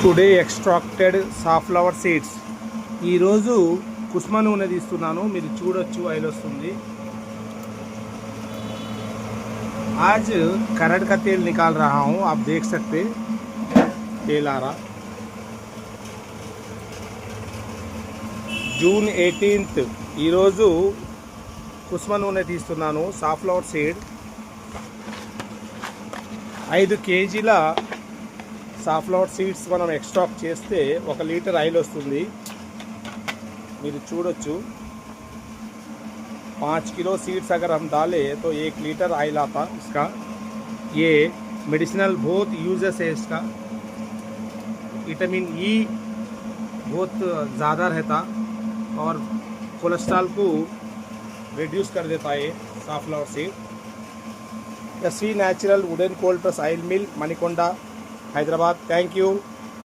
Today extracted safflower seeds ఈరోజు కుస్మ నూనె తీస్తున్నాను. మీరు చూడొచ్చు ఆయిల్ వస్తుంది. आज करड़ का तेल निकाल रहा हूँ, आप देख सकते तेल आ रहा। जून 18 ఈరోజు కుస్మ నూనె తీస్తున్నాను. సాఫ్లవర్ సీడ్ 5 కేజీల సాఫ్లవర్ సీడ్స్ మనం ఎక్స్ట్రాక్ట్ చేస్తే 1 లీటర్ ఆయిల్ వస్తుంది. మీరు చూడొచ్చు 5 किलो सीड्स अगर हम डालें तो 1 लीटर ऑयल आता इसका। ये मेडिसिनल बहुत यूजेस है इसका। विटामिन ई बहुत ज़्यादा रहता और कोलेस्ट्रॉल को रिड्यूस कर देता है safflower seed. SV natural wooden cold press oil mill, Manikonda, Hyderabad. Thank you.